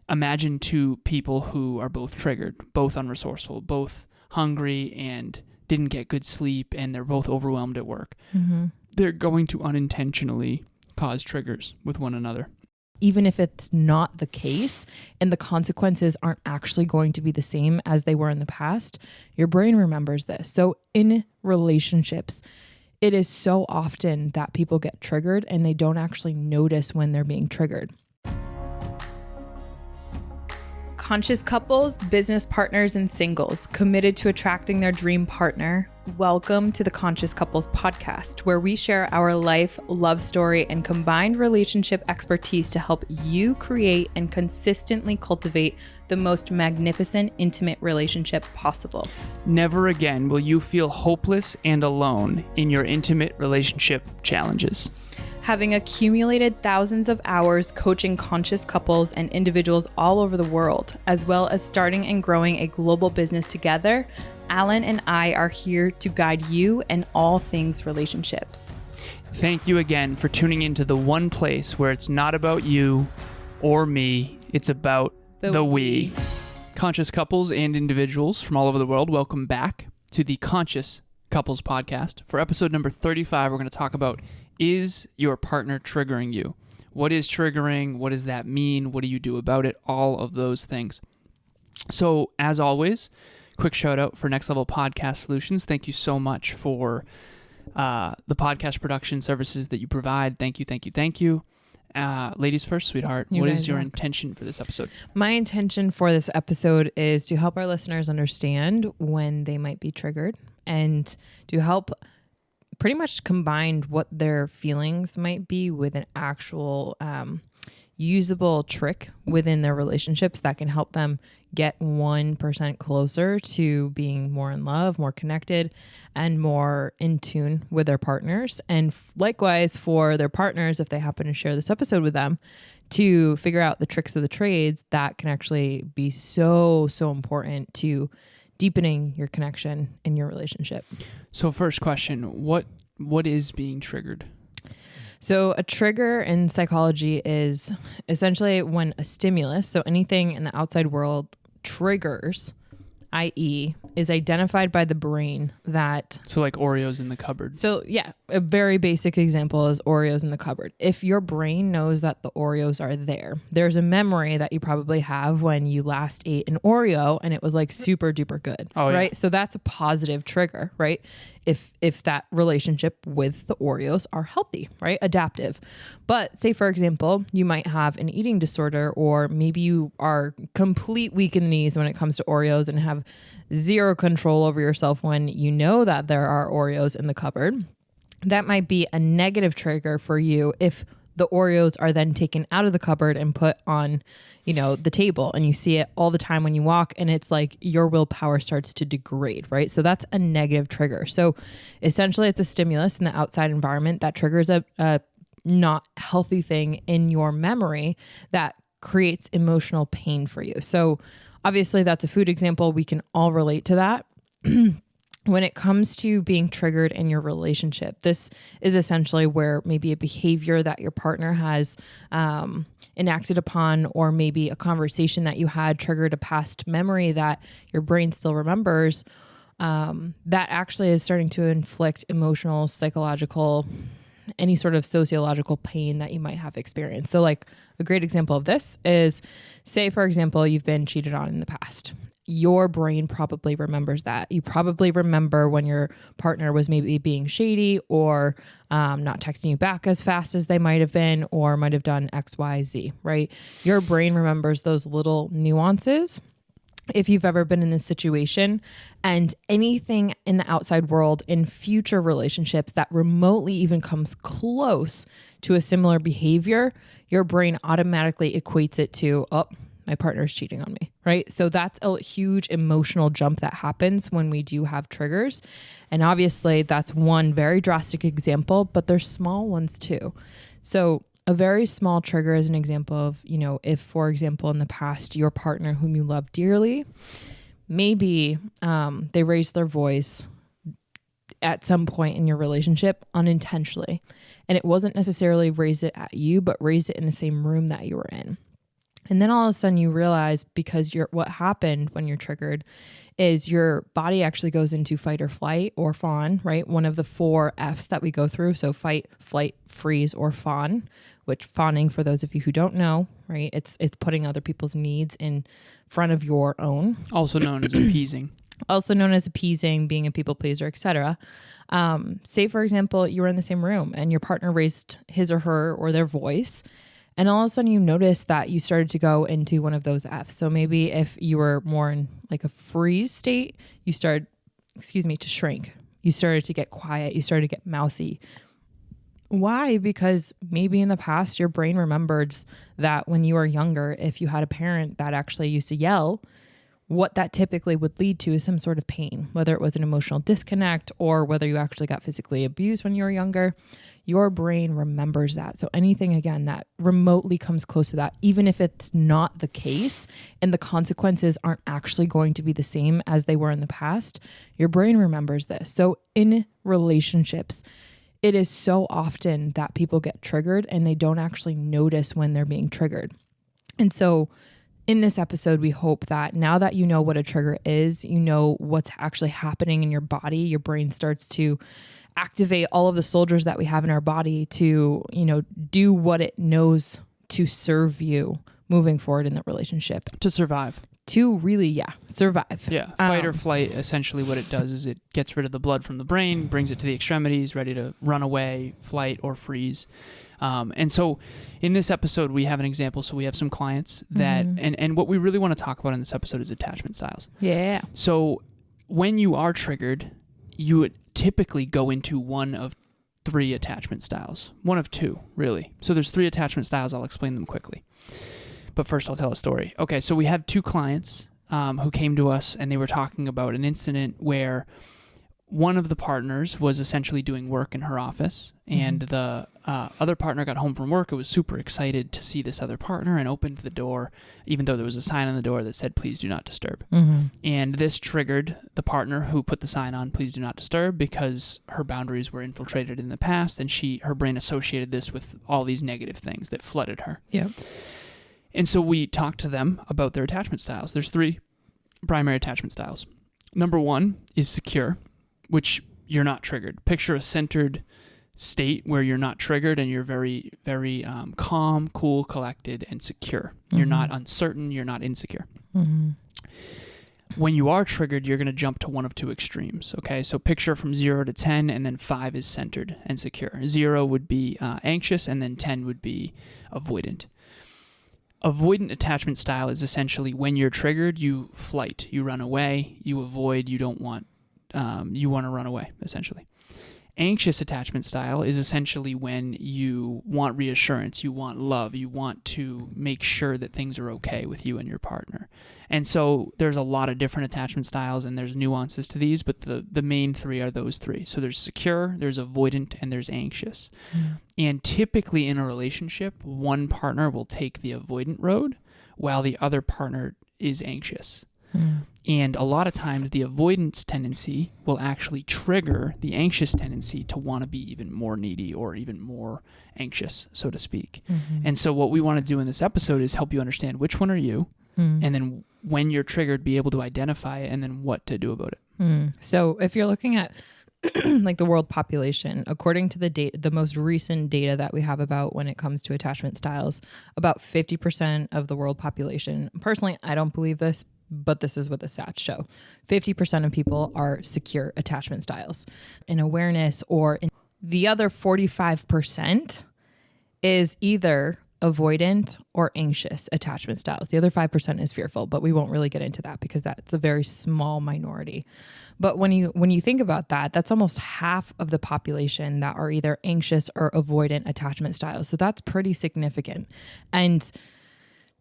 imagine two people who are both triggered, both unresourceful, both hungry and didn't get good sleep, and they're both overwhelmed at work. Mm-hmm. They're going to unintentionally cause triggers with one another. Even if it's not the case and the consequences aren't actually going to be the same as they were in the past, your brain remembers this. So in relationships, it is so often that people get triggered and they don't actually notice when they're being triggered. Conscious couples, business partners, and singles committed to attracting their dream partner. Welcome to the Conscious Couples podcast, where we share our life, love story, and combined relationship expertise to help you create and consistently cultivate the most magnificent, intimate relationship possible. Never again will you feel hopeless and alone in your intimate relationship challenges. Having accumulated thousands of hours coaching conscious couples and individuals all over the world, as well as starting and growing a global business together, Alan and I are here to guide you in all things relationships. Thank you again for tuning into the one place where it's not about you or me, it's about the we. Conscious couples and individuals from all over the world, welcome back to the Conscious Couples podcast. For episode number 35, we're going to talk about, is your partner triggering you? What is triggering? What does that mean? What do you do about it? All of those things. So as always, quick shout out for Next Level Podcast Solutions. Thank you so much for the podcast production services that you provide. Thank you, thank you, thank you. Ladies first, sweetheart. What is your intention for this episode? My intention for this episode is to help our listeners understand when they might be triggered and to help pretty much combine what their feelings might be with an actual usable trick within their relationships that can help them get 1% closer to being more in love, more connected, and more in tune with their partners. And likewise for their partners, if they happen to share this episode with them, to figure out the tricks of the trades that can actually be so important to deepening your connection in your relationship. So first question, what is being triggered? So a trigger in psychology is essentially when a stimulus, so anything in the outside world triggers, i.e. is identified by the brain that... So like Oreos in the cupboard. So yeah, a very basic example is Oreos in the cupboard. If your brain knows that the Oreos are there, there's a memory that you probably have when you last ate an Oreo and it was like super duper good, right? Yeah. So that's a positive trigger, right? If that relationship with the Oreos are healthy, right? Adaptive. But say, for example, you might have an eating disorder, or maybe you are complete weak in the knees when it comes to Oreos and have zero control over yourself when you know that there are Oreos in the cupboard. That might be a negative trigger for you if the Oreos are then taken out of the cupboard and put on, the table, and you see it all the time when you walk, and it's like your willpower starts to degrade, right? So that's a negative trigger. So essentially it's a stimulus in the outside environment that triggers a not healthy thing in your memory that creates emotional pain for you. So obviously that's a food example. We can all relate to that. When it comes to being triggered in your relationship, this is essentially where maybe a behavior that your partner has enacted upon, or maybe a conversation that you had triggered a past memory that your brain still remembers, that actually is starting to inflict emotional, psychological, any sort of sociological pain that you might have experienced. So like a great example of this is, say, for example, you've been cheated on in the past. Your brain probably remembers that. You probably remember when your partner was maybe being shady, or not texting you back as fast as they might have been, or might have done X, Y, Z, right? Your brain remembers those little nuances. If you've ever been in this situation, and anything in the outside world in future relationships that remotely even comes close to a similar behavior, your brain automatically equates it to, oh, my partner's cheating on me, right? So that's a huge emotional jump that happens when we do have triggers. And obviously that's one very drastic example, but there's small ones too. So a very small trigger is an example of, if, for example, in the past, your partner whom you love dearly, maybe they raised their voice at some point in your relationship unintentionally. And it wasn't necessarily raised it at you, but raised it in the same room that you were in. And then all of a sudden you realize, because what happened when you're triggered is your body actually goes into fight or flight or fawn, right? One of the 4 F's that we go through. So fight, flight, freeze, or fawn, which fawning, for those of you who don't know, right? It's putting other people's needs in front of your own. Also known as appeasing. Also known as appeasing, being a people pleaser, etc. Say, for example, you were in the same room and your partner raised his or her or their voice. And all of a sudden you notice that you started to go into one of those F's. So maybe if you were more in like a freeze state, you started, to shrink. You started to get quiet. You started to get mousy. Why? Because maybe in the past, your brain remembers that when you were younger, if you had a parent that actually used to yell, what that typically would lead to is some sort of pain, whether it was an emotional disconnect or whether you actually got physically abused when you were younger. Your brain remembers that. So anything, again, that remotely comes close to that, even if it's not the case and the consequences aren't actually going to be the same as they were in the past, your brain remembers this. So in relationships, it is so often that people get triggered and they don't actually notice when they're being triggered. And so in this episode, we hope that now that you know what a trigger is, you know what's actually happening in your body, your brain starts to activate all of the soldiers that we have in our body to, do what it knows to serve you moving forward in the relationship. To survive. To really, survive. Yeah. Fight or flight, essentially what it does is it gets rid of the blood from the brain, brings it to the extremities, ready to run away, flight, or freeze. And so in this episode, we have an example. So we have some clients that, and what we really want to talk about in this episode is attachment styles. Yeah. So when you are triggered, you would typically go into one of 3 attachment styles. One of 2, really. So there's 3 attachment styles. I'll explain them quickly. But first, I'll tell a story. Okay, so we have 2 clients who came to us, and they were talking about an incident where one of the partners was essentially doing work in her office, and the other partner got home from work and was super excited to see this other partner and opened the door, even though there was a sign on the door that said, "Please do not disturb." And this triggered the partner who put the sign on, "Please do not disturb," because her boundaries were infiltrated in the past, and her brain associated this with all these negative things that flooded her. Yeah. And so we talked to them about their attachment styles. There's 3 primary attachment styles. Number 1 is secure, which you're not triggered. Picture a centered state where you're not triggered and you're very, very calm, cool, collected, and secure. You're not uncertain. You're not insecure. When you are triggered, you're going to jump to one of 2 extremes. Okay, so picture from 0 to 10, and then 5 is centered and secure. 0 would be anxious, and then 10 would be avoidant. Avoidant attachment style is essentially when you're triggered, you flight, you run away, you avoid, you want to run away, essentially. Anxious attachment style is essentially when you want reassurance, you want love, you want to make sure that things are okay with you and your partner. And so there's a lot of different attachment styles and there's nuances to these, but the main 3 are those 3. So there's secure, there's avoidant, and there's anxious. And typically in a relationship, one partner will take the avoidant road while the other partner is anxious. And a lot of times the avoidance tendency will actually trigger the anxious tendency to want to be even more needy or even more anxious, so to speak. And so what we want to do in this episode is help you understand which one are you, and then when you're triggered, be able to identify it and then what to do about it. So if you're looking at like the world population, according to the most recent data that we have about when it comes to attachment styles, about 50% of the world population, personally, I don't believe this, but this is what the stats show. 50% of people are secure attachment styles. In awareness, or in the other 45% is either avoidant or anxious attachment styles. The other 5% is fearful, but we won't really get into that because that's a very small minority. But when you think about that, that's almost half of the population that are either anxious or avoidant attachment styles. So that's pretty significant. And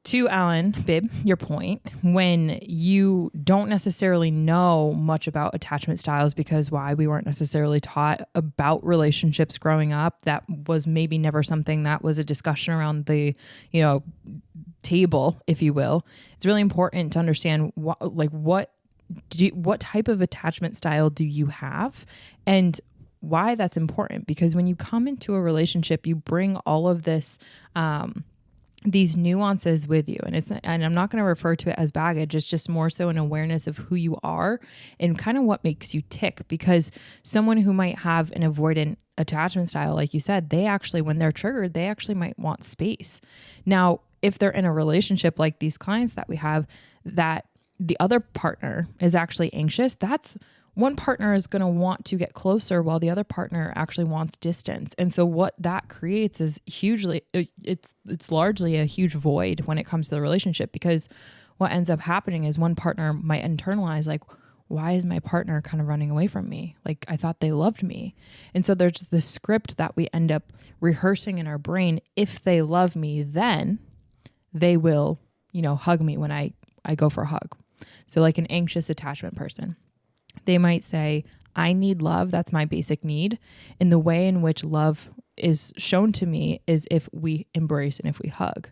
to Alan, babe, your point, when you don't necessarily know much about attachment styles because we weren't necessarily taught about relationships growing up, that was maybe never something that was a discussion around the, table, if you will. It's really important to understand what type of attachment style do you have and why that's important. Because when you come into a relationship, you bring all of this, these nuances with you. And I'm not going to refer to it as baggage. It's just more so an awareness of who you are and kind of what makes you tick, because someone who might have an avoidant attachment style, like you said, they actually, when they're triggered, they actually might want space. Now, if they're in a relationship like these clients that we have, that the other partner is actually anxious, that's one partner is going to want to get closer while the other partner actually wants distance. And so what that creates is it's largely a huge void when it comes to the relationship, because what ends up happening is one partner might internalize like, why is my partner kind of running away from me? Like, I thought they loved me. And so there's this script that we end up rehearsing in our brain. If they love me, then they will, hug me when I go for a hug. So like an anxious attachment person, they might say, I need love. That's my basic need. And the way in which love is shown to me is if we embrace and if we hug.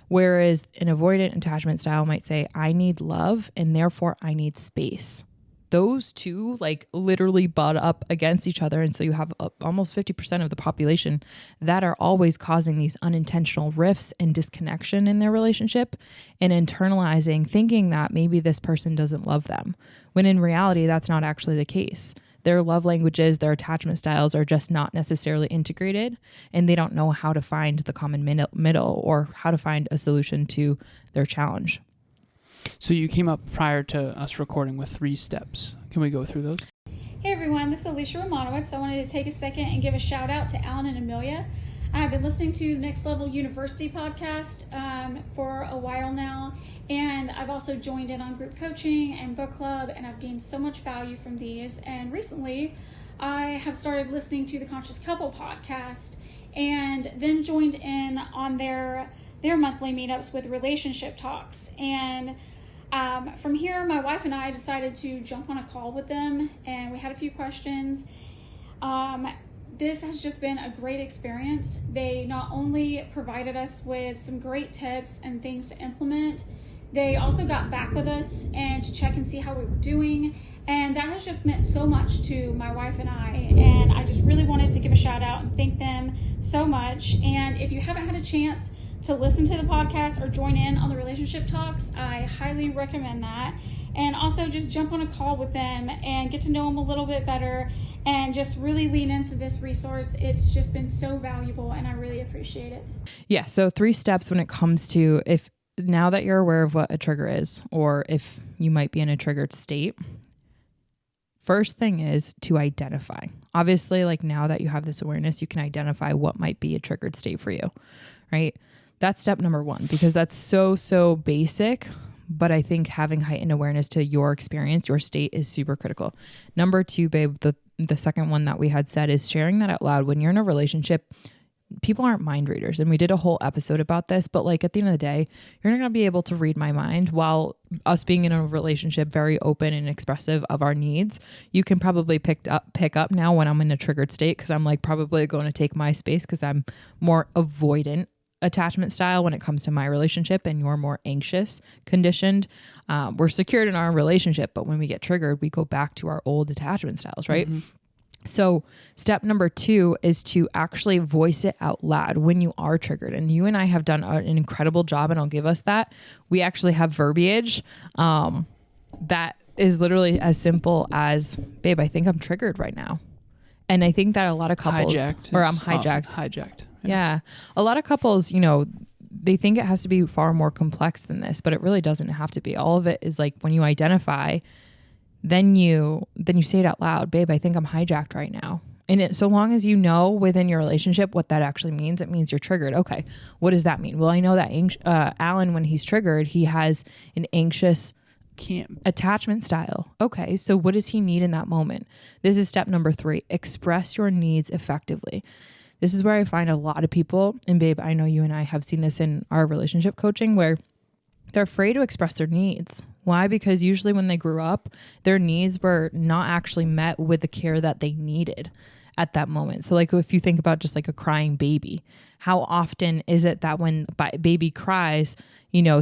Whereas an avoidant attachment style might say, I need love and therefore I need space. Those two like literally butt up against each other. And so you have almost 50% of the population that are always causing these unintentional rifts and disconnection in their relationship and internalizing, thinking that maybe this person doesn't love them, when in reality, that's not actually the case. Their love languages, their attachment styles are just not necessarily integrated, and they don't know how to find the common middle or how to find a solution to their challenge. So you came up prior to us recording with 3 steps. Can we go through those? Hey everyone, this is Alicia Romanowiz. I wanted to take a second and give a shout out to Alan and Emilia. I've been listening to Next Level University podcast for a while now, and I've also joined in on group coaching and book club, and I've gained so much value from these. And recently, I have started listening to the Conscious Couple podcast, and then joined in on their monthly meetups with relationship talks. And from here, my wife and I decided to jump on a call with them, and we had a few questions. This has just been a great experience. They not only provided us with some great tips and things to implement, they also got back with us and to check and see how we were doing. And that has just meant so much to my wife and I. And I just really wanted to give a shout out and thank them so much. And if you haven't had a chance to listen to the podcast or join in on the relationship talks, I highly recommend that. And also just jump on a call with them and get to know them a little bit better and just really lean into this resource. It's just been so valuable and I really appreciate it. Yeah. So 3 steps when it comes to, if now that you're aware of what a trigger is, or if you might be in a triggered state, first thing is to identify. Obviously, like now that you have this awareness, you can identify what might be a triggered state for you, right? That's step number 1, because that's so basic. But I think having heightened awareness to your experience, your state is super critical. Number 2, babe, the second one that we had said is sharing that out loud. When you're in a relationship, people aren't mind readers. And we did a whole episode about this, but like at the end of the day, you're not going to be able to read my mind. While us being in a relationship, very open and expressive of our needs, you can probably pick up now when I'm in a triggered state, because I'm like probably going to take my space because I'm more avoidant attachment style when it comes to my relationship, and you're more anxious conditioned. We're secured in our relationship, but when we get triggered, we go back to our old attachment styles, right? Mm-hmm. So step number 2 is to actually voice it out loud when you are triggered. And you and I have done an incredible job, and I'll give us that. We actually have verbiage that is literally as simple as, babe, I think I'm triggered right now. And I think that a lot of couples, I'm hijacked. Hijacked. Yeah. A lot of couples, they think it has to be far more complex than this, but it really doesn't have to be. All of it is like when you identify, then you say it out loud, babe, I think I'm hijacked right now. And so long as you know within your relationship what that actually means, it means you're triggered. Okay. What does that mean? Well, I know that Alan, when he's triggered, he has an anxious attachment style. Okay. So what does he need in that moment? This is step number 3, express your needs effectively. This is where I find a lot of people, and babe, I know you and I have seen this in our relationship coaching, where they're afraid to express their needs. Why? Because usually when they grew up, their needs were not actually met with the care that they needed at that moment. So like if you think about just like a crying baby, how often is it that when baby cries,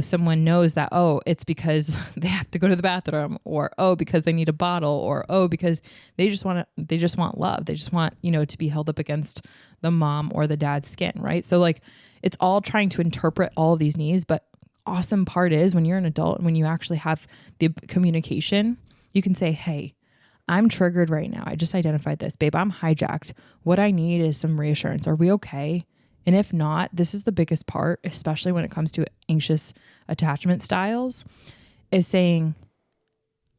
someone knows that, oh, it's because they have to go to the bathroom, or, oh, because they need a bottle, or, oh, because they just want love. They just want, to be held up against the mom or the dad's skin, right? So like it's all trying to interpret all of these needs. But awesome part is when you're an adult and when you actually have the communication, you can say, hey, I'm triggered right now. I just identified this. Babe, I'm hijacked. What I need is some reassurance. Are we okay? And if not, this is the biggest part, especially when it comes to anxious attachment styles, is saying,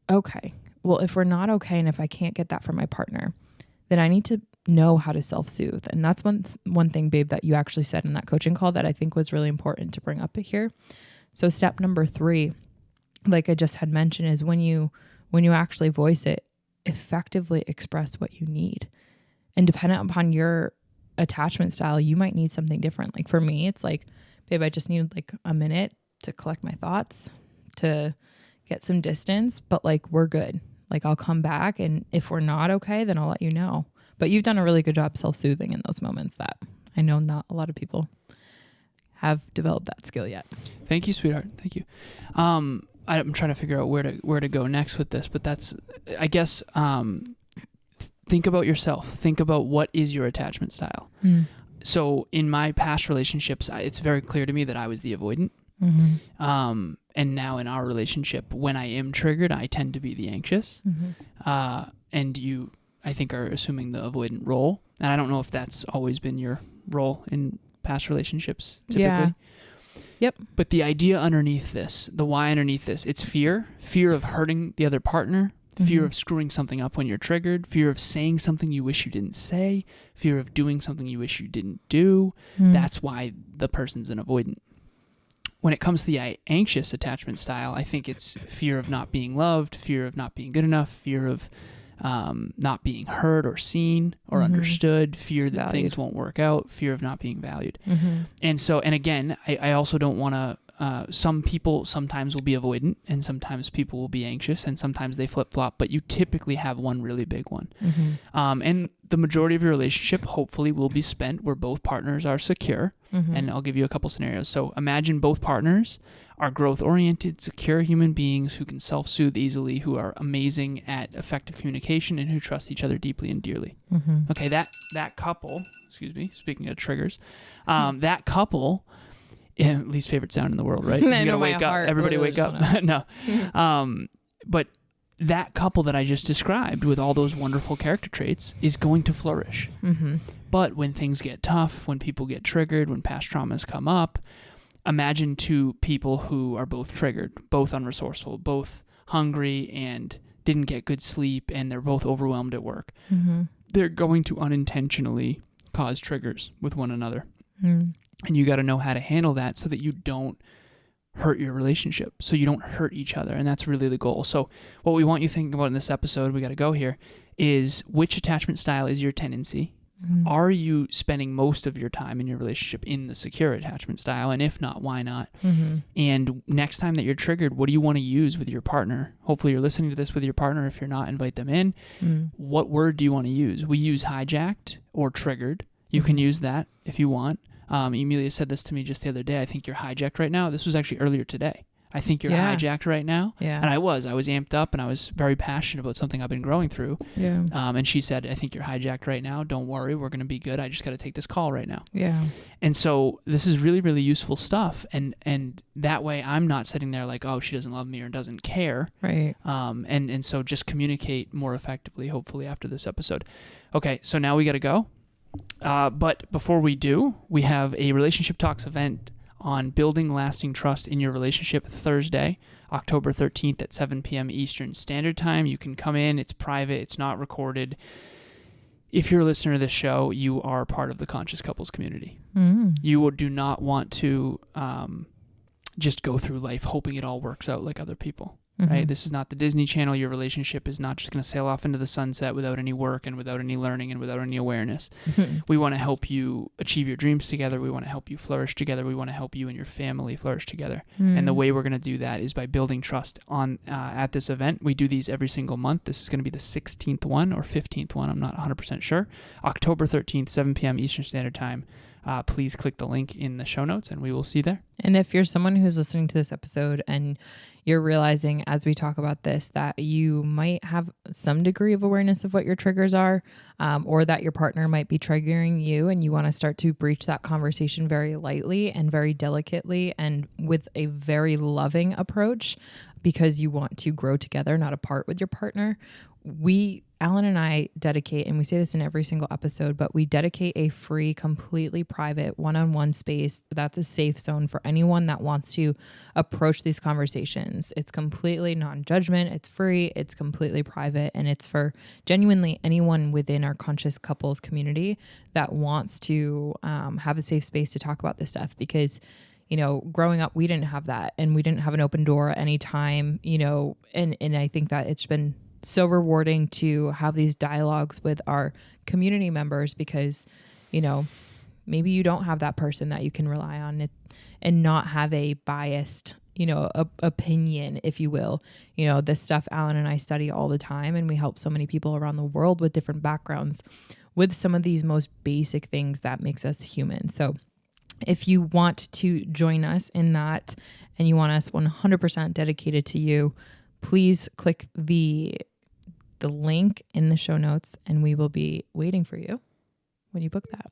okay, well, if we're not okay and if I can't get that from my partner, then I need to know how to self-soothe. And that's one thing, babe, that you actually said in that coaching call that I think was really important to bring up here. So step number 3, like I just had mentioned, is when you actually voice it, effectively express what you need. And dependent upon your attachment style, you might need something different. Like for me, it's like, babe, I just need like a minute to collect my thoughts, to get some distance, but like we're good. Like I'll come back, and if we're not okay, then I'll let you know. But you've done a really good job self-soothing in those moments that I know not a lot of people have developed that skill yet. Thank you, sweetheart. Thank you. I'm trying to figure out where to go next with this, but that's, I guess, think about yourself. Think about what is your attachment style. So in my past relationships, it's very clear to me that I was the avoidant. Mm-hmm. And now in our relationship, when I am triggered, I tend to be the anxious. Mm-hmm. And you, I think, are assuming the avoidant role. And I don't know if that's always been your role in past relationships, typically. Yeah. Yep. But the idea underneath this, the why underneath this, it's fear of hurting the other partner, fear of screwing something up when you're triggered, fear of saying something you wish you didn't say, fear of doing something you wish you didn't do. That's why the person's an avoidant. When it comes to the anxious attachment style, I think it's fear of not being loved, fear of not being good enough, fear of not being heard or seen or understood, fear that things won't work out, fear of not being valued. And so, and again, I also don't want to, some people sometimes will be avoidant and sometimes people will be anxious and sometimes they flip-flop, but you typically have one really big one. And the majority of your relationship hopefully will be spent where both partners are secure. And I'll give you a couple scenarios. So imagine both partners are growth-oriented, secure human beings who can self-soothe easily, who are amazing at effective communication, and who trust each other deeply and dearly. Okay, that couple, excuse me, speaking of triggers, that couple, least favorite sound in the world, right? You gotta wake up. Everybody wake up. No. But that couple that I just described with all those wonderful character traits is going to flourish. But when things get tough, when people get triggered, when past traumas come up, imagine two people who are both triggered, both unresourceful, both hungry and didn't get good sleep, and they're both overwhelmed at work. They're going to unintentionally cause triggers with one another. And you got to know how to handle that so that you don't hurt your relationship, so you don't hurt each other. And that's really the goal. So what we want you thinking about in this episode, we got to go here, is which attachment style is your tendency? Are you spending most of your time in your relationship in the secure attachment style? And if not, why not? And next time that you're triggered, what do you want to use with your partner? Hopefully you're listening to this with your partner. If you're not, invite them in. What word do you want to use? We use hijacked or triggered. You can use that if you want. Emilia said this to me just the other day. I think you're hijacked right now. This was actually earlier today. I think you're hijacked right now. And I was amped up and I was very passionate about something I've been growing through. And she said, I think you're hijacked right now. Don't worry. We're going to be good. I just got to take this call right now. And so this is really, really useful stuff. And that way I'm not sitting there like, oh, she doesn't love me or doesn't care. And so just communicate more effectively, hopefully, after this episode. Okay. So now we got to go. But before we do, we have a Relationship Talks event on building lasting trust in your relationship Thursday, October 13th at 7 p.m. Eastern Standard Time. You can come in. It's private. It's not recorded. If you're a listener to this show, you are part of the Conscious Couples community. You do not want to just go through life hoping it all works out like other people. Right? This is not the Disney Channel. Your relationship is not just going to sail off into the sunset without any work and without any learning and without any awareness. We want to help you achieve your dreams together. We want to help you flourish together. We want to help you and your family flourish together. And the way we're going to do that is by building trust on at this event. We do these every single month. This is going to be the 16th one or 15th one. I'm not 100% sure. October 13th, 7 p.m. Eastern Standard Time. please click the link in the show notes and we will see you there. And if you're someone who's listening to this episode and you're realizing as we talk about this that you might have some degree of awareness of what your triggers are, or that your partner might be triggering you, and you want to start to breach that conversation very lightly and very delicately and with a very loving approach, because you want to grow together, not apart with your partner, Alan and I dedicate, and we say this in every single episode, but we dedicate a free, completely private, one-on-one space that's a safe zone for anyone that wants to approach these conversations. It's completely non-judgment, it's free, it's completely private, and it's for genuinely anyone within our Conscious Couples community that wants to have a safe space to talk about this stuff. Because growing up, we didn't have that, and we didn't have an open door at any time, and I think that it's been so rewarding to have these dialogues with our community members, because, maybe you don't have that person that you can rely on and not have a biased, opinion, if you will. This stuff Alan and I study all the time, and we help so many people around the world with different backgrounds with some of these most basic things that makes us human. So if you want to join us in that and you want us 100% dedicated to you, please click the link in the show notes, and we will be waiting for you when you book that.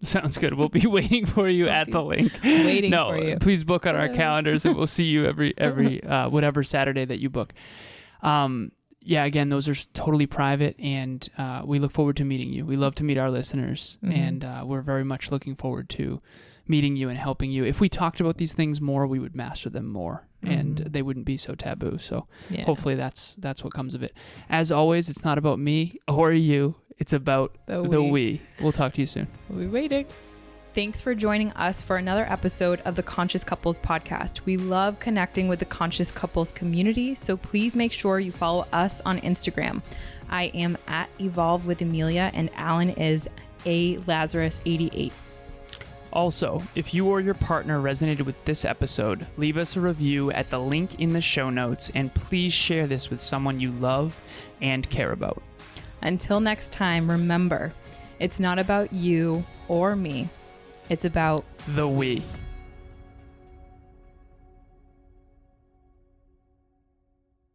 Sounds good. We'll be waiting for you at the link. Waiting for you. Please book on our calendars, and we'll see you every whatever Saturday that you book. Again, those are totally private, and we look forward to meeting you. We love to meet our listeners, and we're very much looking forward to meeting you and helping you. If we talked about these things more, we would master them more, and they wouldn't be so taboo. So hopefully that's what comes of it. As always, it's not about me or you. It's about the we. We'll talk to you soon. We'll be waiting. Thanks for joining us for another episode of the Conscious Couples podcast. We love connecting with the Conscious Couples community, so please make sure you follow us on Instagram. I am at Evolve with Emilia, and Alan is Lazaros88. Also, if you or your partner resonated with this episode, leave us a review at the link in the show notes, and please share this with someone you love and care about. Until next time, remember, it's not about you or me. It's about the we.